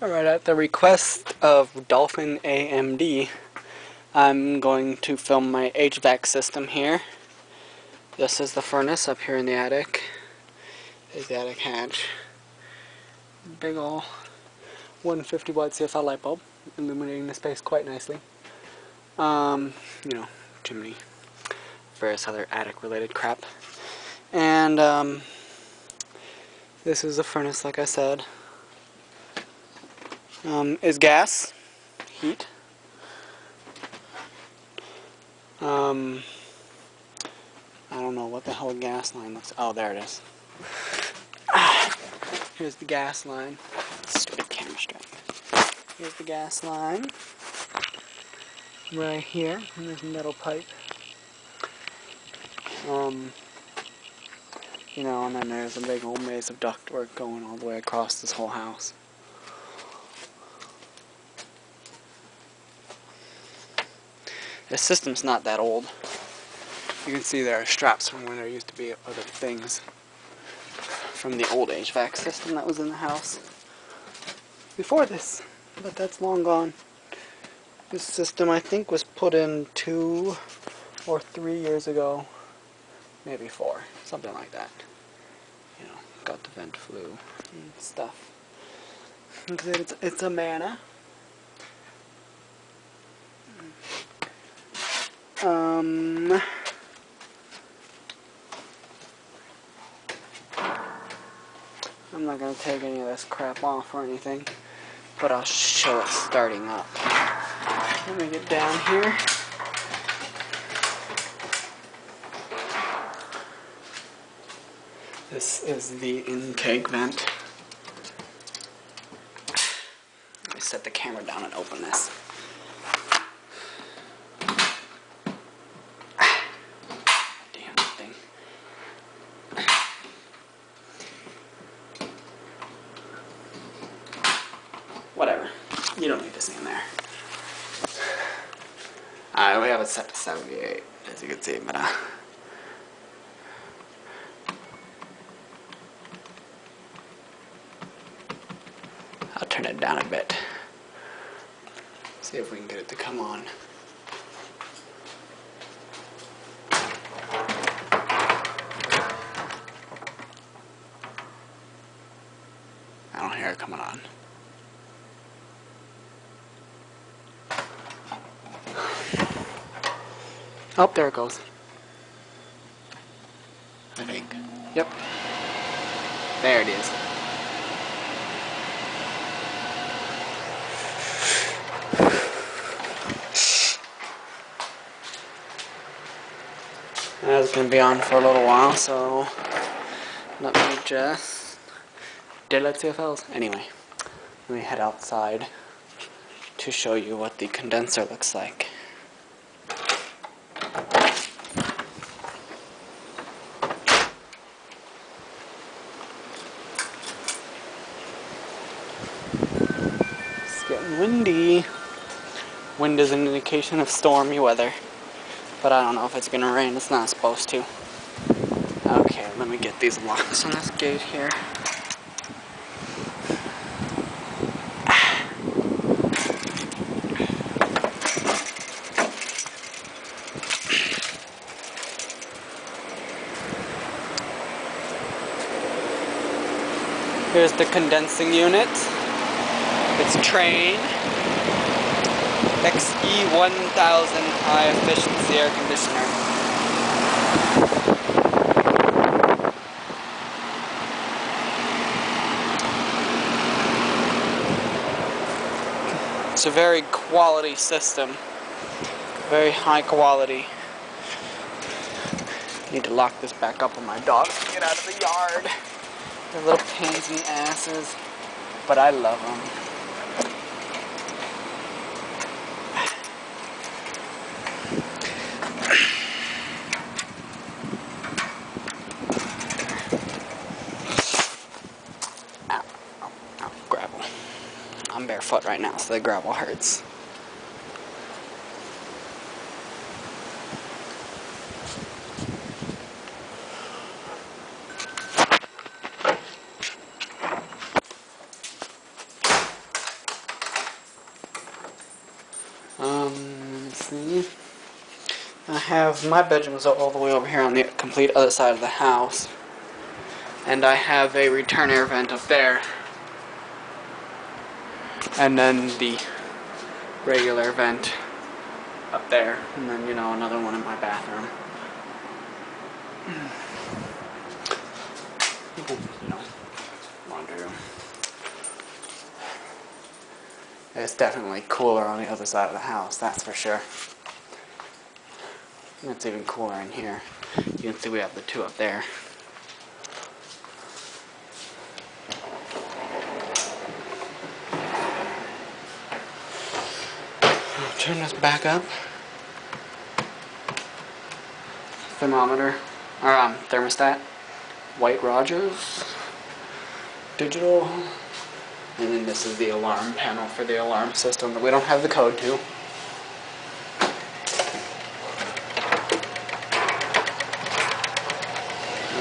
Alright, at the request of Dolphin AMD, I'm going to film my HVAC system here. This is the furnace up here in the attic. There's the attic hatch. Big ol' 150 watt CFL light bulb, illuminating the space quite nicely. You know, chimney, various other attic related crap. And this is the furnace, like I said. Is gas, heat. I don't know what the hell a gas line looks. Oh, there it is. Here's the gas line. Stupid camera strap. Here's the gas line. Right here. And there's a metal pipe. You know, and then there's a big old maze of ductwork going all the way across this whole house. This system's not that old. You can see there are straps from when there used to be other things from the old HVAC system that was in the house before this, but that's long gone. This system, I think, was put in 2 or 3 years ago, maybe 4, something like that. You know, got the vent flue and stuff. It's Amana. I'm not going to take any of this crap off or anything, but I'll show it starting up. Let me get down here. This is the intake vent. Let me set the camera down and open this. Whatever. You don't need to see in there. We have it set to 78, as you can see, but I'll turn it down a bit. See if we can get it to come on. I don't hear it coming on. Oh, there it goes. I think. Yep. There it is. That's going to be on for a little while, so let me just delete CFLs. Anyway, let me head outside to show you what the condenser looks like. It's getting windy. Wind is an indication of stormy weather, but I don't know if it's gonna rain. It's not supposed to. Okay, let me get these locks on this gate here. Here's the condensing unit. It's Trane XE1000 high efficiency air conditioner. It's a very quality system, very high quality. Need to lock this back up when my dogs get out of the yard. They're little pains in the asses, but I love them. Ow, ow, ow, gravel. I'm barefoot right now, so the gravel hurts. Let's see. I have my bedrooms all the way over here on the complete other side of the house. And I have a return air vent up there. And then the regular vent up there. And then, another one in my bathroom. Laundry room. It's definitely cooler on the other side of the house, that's for sure. And it's even cooler in here. You can see we have the two up there. I'll turn this back up. Thermometer, or thermostat. White Rogers. Digital. And then this is the alarm panel for the alarm system that we don't have the code to. Like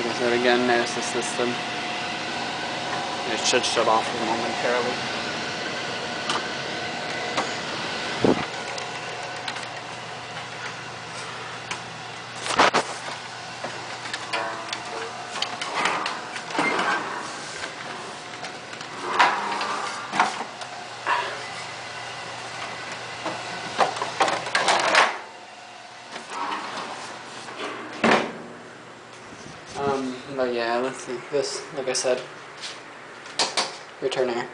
I said again, there's the system. It should shut off momentarily. But yeah, let's see. This, like I said, return air.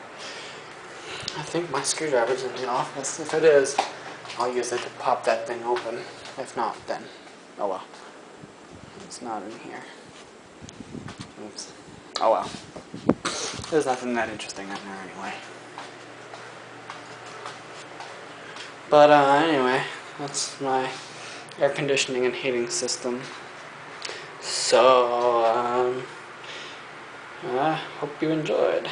I think my screwdriver's in the office. If it is, I'll use it to pop that thing open. If not, then, oh well. It's not in here. Oops. Oh well. There's nothing that interesting in there anyway. But anyway, that's my air conditioning and heating system. So, I hope you enjoyed.